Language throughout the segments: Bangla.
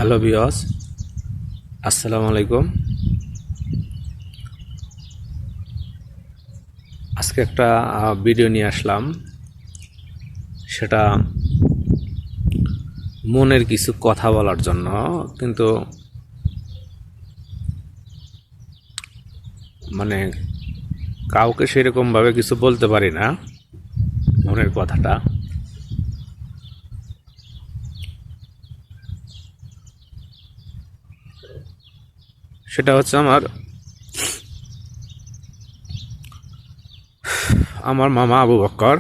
হ্যালো ভিউয়ার্স, আসসালামু আলাইকুম। আজকে একটা ভিডিও নিয়ে আসলাম। সেটা মনের কিছু কথা বলার জন্য, কিন্তু মানে কাউকে সেরকমভাবে কিছু বলতে পারি না মনের কথাটা। সেটা হচ্ছে আমার মামা আবু বক্কর।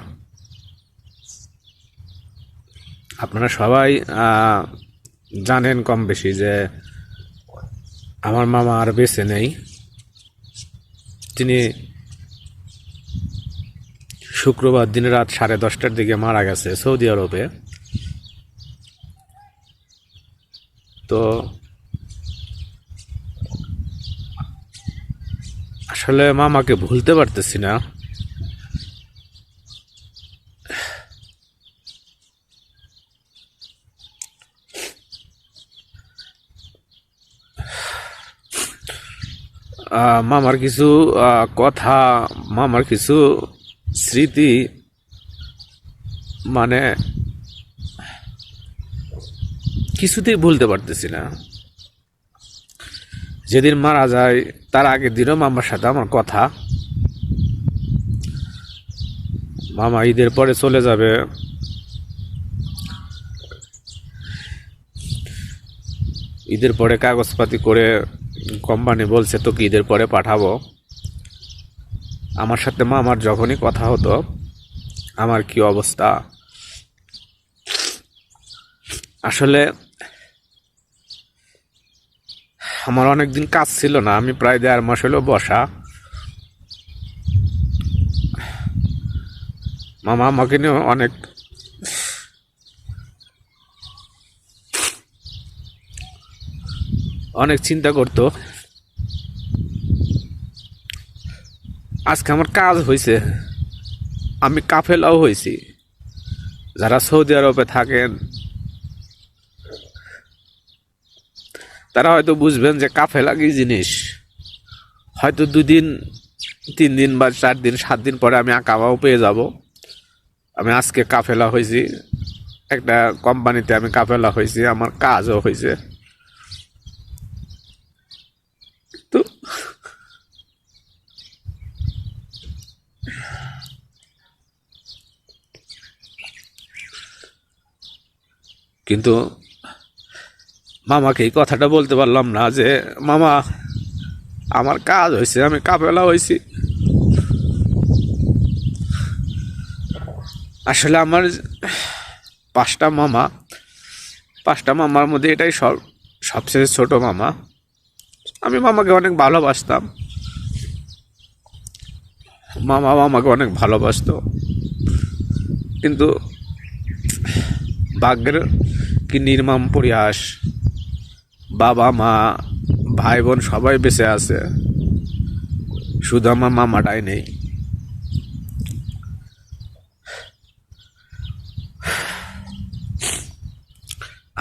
আপনারা সবাই জানেন কম বেশি যে আমার মামা আর বেঁচে নেই। তিনি শুক্রবার দিনে রাত 10:30টার দিকে মারা গেছে সৌদি আরবে। তো আসলে মামাকে ভুলতে পারতেছি না। মামার কিছু কথা, মামার কিছু স্মৃতি মানে কিছুতেই ভুলতে পারতেছি না। যেদিন মারা যায় তার আগের দিনও মামার সাথে আমার কথা। মামা ঈদের পরে চলে যাবে, ঈদের পরে কাগজপাতি করে কোম্পানি বলছে তোকে ঈদের পরে পাঠাবো। আমার সাথে মামার যখনই কথা হতো আমার কি অবস্থা, আসলে আমার অনেকদিন কাজ ছিল না। আমি প্রায় 1.5 মাস হলো বসা। মামা আমাকে নিয়ে অনেক চিন্তা করতো। আজকে আমার কাজ হয়েছে, আমি কাফেলাও হয়েছি। যারা সৌদি আরবে থাকেন তারা হয়তো বুঝবেন যে কাফেলা কি জিনিস। হয়তো 2 দিন 3 দিন বা 4 দিন 7 দিন পরে আমি আকাবাও পেয়ে যাব। আমি আজকে কাফেলা হয়েছি, একটা কোম্পানিতে আমি কাফেলা হয়েছি, আমার কাজও হয়েছে। তো কিন্তু মামাকে এই কথাটা বলতে পারলাম না যে মামা আমার কাজ হয়েছে, আমি কাফেলা হয়েছি। আসলে আমার 5টা মামা, 5টা মামার মধ্যে এটাই সবচেয়ে ছোট মামা। আমি মামাকে অনেক ভালোবাসতাম, মামা আমাকে অনেক ভালোবাসতো। কিন্তু ভাগ্যের কি নির্মম পরিহাস, বাবা মা ভাই বোন সবাই বেঁচে আছে, শুধু আমার মামাটাই নেই।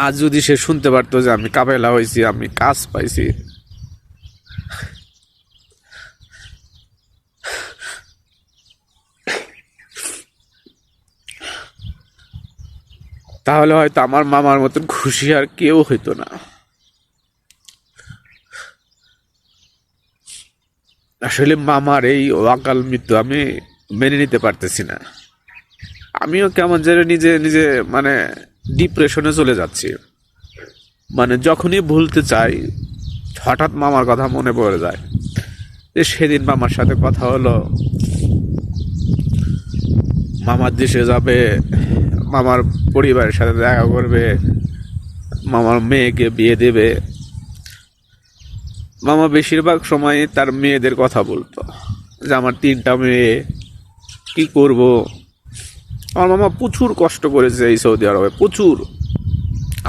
আজ যদি সে শুনতে পারতো যে আমি কাফেলা হয়েছি, আমি কাজ পাইছি, তাহলে হয়তো আমার মামার মতন খুশি আর কেউ হইতো না। আসলে মামার এই অকাল মৃত্যু আমি মেনে নিতে পারতেছি না। আমিও কেমন যেন নিজে নিজে ডিপ্রেশনে চলে যাচ্ছি। যখনই ভুলতে চাই হঠাৎ মামার কথা মনে পড়ে যায়। যে সেদিন মামার সাথে কথা হলো, মামার দেশে যাবে, মামার পরিবারের সাথে দেখা করবে, মামার মেয়েকে বিয়ে দেবে। মামা বেশিরভাগ সময় তার মেয়েদের কথা বলতো যে আমার 3টা মেয়ে, কি করব। আমার মামা প্রচুর কষ্ট করেছে এই সৌদি আরবে, প্রচুর।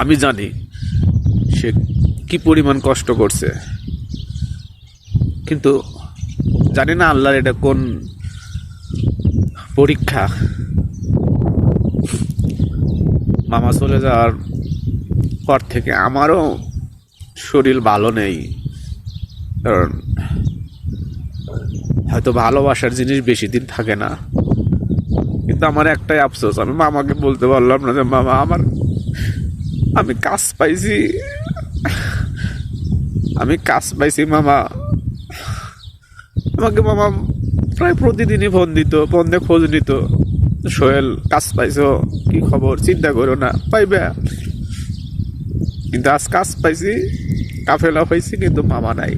আমি জানি সে কি পরিমাণ কষ্ট করছে, কিন্তু জানি না আল্লাহর এটা কোন পরীক্ষা। মামা চলে যাওয়ার পর থেকে আমারও শরীর ভালো নেই। কারণ হয়তো ভালোবাসার জিনিস বেশি দিন থাকে না, কিন্তু আমার একটাই আফসোস, আমি মামাকে বলতে পারলাম না যে মামা আমি কাজ পাইছি, আমি কাজ পাইছি মামা। আমাকে মামা প্রায় প্রতিদিনই ফোন দিয়ে খোঁজ নিত, সোহেল কাজ পাইছো, কি খবর, চিন্তা করো না, পাইবে। কিন্তু আজ কাজ পাইছি, কাফেলা পাইছি, কিন্তু মামা নাই।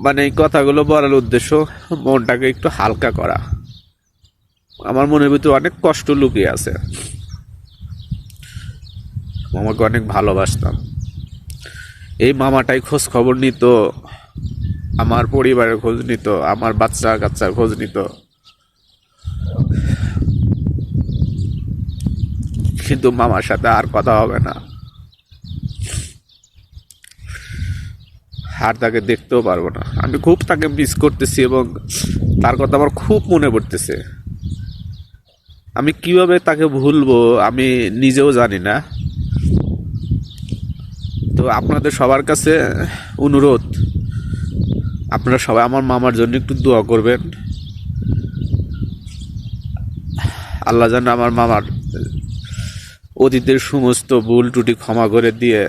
মানে এই কথাগুলো বলার উদ্দেশ্য মনটাকে একটু হালকা করা। আমার মনের ভিতরে অনেক কষ্ট লুকিয়ে আছে। মামাকে অনেক ভালোবাসতাম। এই মামাটাই খোঁজ খবর নিত, আমার পরিবারের খোঁজ নিত, আমার বাচ্চা কাচ্চার খোঁজ নিত। কিন্তু মামার সাথে আর কথা হবে না, আর তাকে দেখতেও পারবো না। আমি খুব তাকে মিস করতেছি এবং তার কথা আমার খুব মনে পড়তেছে। আমি কিভাবে তাকে ভুলবো আমি নিজেও জানি না। তো আপনাদের সবার কাছে অনুরোধ, আপনারা সবাই আমার মামার জন্য একটু দোয়া করবেন। আল্লাহ যেন আমার মামার অতীতের সমস্ত ভুল ত্রুটি ক্ষমা করে দিয়ে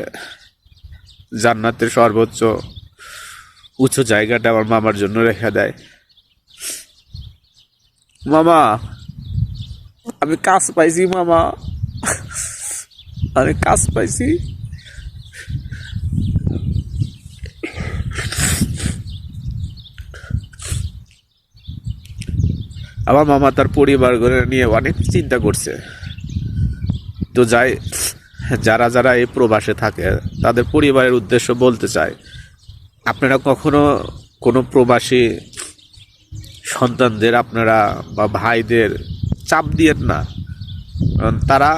জান্নাতের সর্বোচ্চ উঁচু জায়গাটা আমার মামার জন্য রেখে দেয়। মামা আমি কাজ পাইছি, মামা আমি কাজ পাইছি। আমার মামা তার পরিবার নিয়ে অনেক চিন্তা করছে। তো যারা যারা এই প্রবাসে থাকে তাদের পরিবারের উদ্দেশ্য বলতে চায়, আপনারা কখনো কোনো প্রবাসী সন্তানদের আপনারা বা ভাইদের চাপ দিয়েন না। কারণ তারা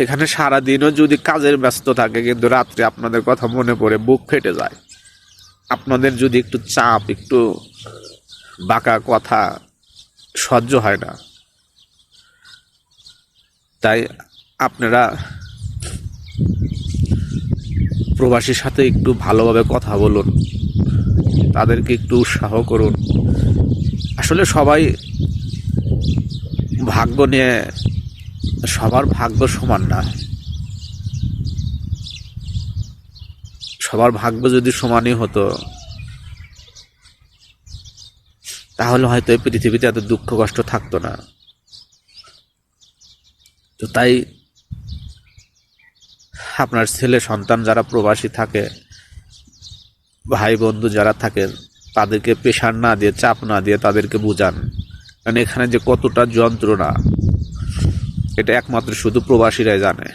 এখানে সারাদিনও যদি কাজের ব্যস্ত থাকে, কিন্তু রাত্রে আপনাদের কথা মনে পড়ে বুক ফেটে যায়। আপনাদের যদি একটু চাপ, একটু বাঁকা কথা সহ্য হয় না। তাই আপনারা প্রবাসীর সাথে একটু ভালোভাবে কথা বলুন, তাদেরকে একটু উৎসাহ করুন। আসলে সবাই ভাগ্য নিয়ে, সবার ভাগ্য সমান না। সবার ভাগ্য যদি সমানই হতো তাহলে হয়তো এই পৃথিবীতে এত দুঃখ কষ্ট থাকতো না। তো তাই আপনার ছেলে সন্তান যারা প্রবাসী থাকে, ভাই বন্ধু যারা থাকে, তাদেরকে প্রেশার না দিয়ে, চাপ না দিয়ে তাদেরকে বুঝান। কারণ এখানে যে কতটা যন্ত্রণা, এটা একমাত্র শুধু প্রবাসীরাই জানে।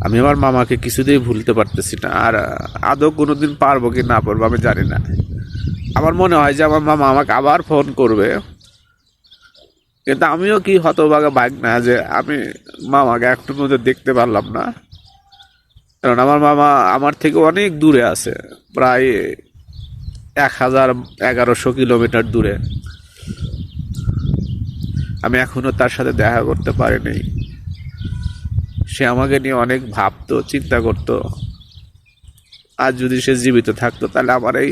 আমি আমার মামাকে কিছুতেই ভুলতে পারতেছি না, আর আদৌ কোনোদিন পারবো কি না পারবো আমি জানি না। আমার মনে হয় যে আমার মামা আমাকে আবার ফোন করবে, কিন্তু আমিও কি হতভাগা বাইক না যে আমি মামাকে একটু মধ্যে দেখতে পারলাম না। কারণ আমার মামা আমার থেকে অনেক দূরে আছে, প্রায় 1100 কিলোমিটার দূরে। আমি এখনো তার সাথে দেখা করতে পারিনি। সে আমাকে নিয়ে অনেক ভাবতো, চিন্তা করতো। আজ যদি সে জীবিত থাকতো তাহলে আমার এই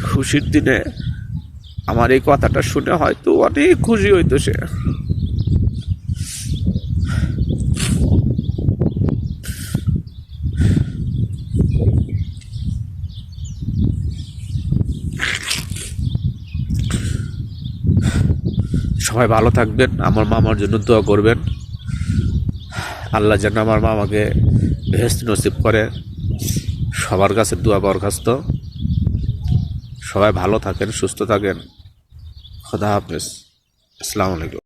খুশির দিনে আমার এই কথাটা শুনে হয়তো অনেক খুশি হইতো সে। সবাই ভালো থাকবেন, আমার মামার জন্য দোয়া করবেন। আল্লাহ যেন আমার মামাকে বেহেশত নসিব করে, সবার কাছে দোয়া বরখাস্ত। সবাই ভালো থাকেন, সুস্থ থাকেন। খোদা হাফেজ। আসসালামু আলাইকুম।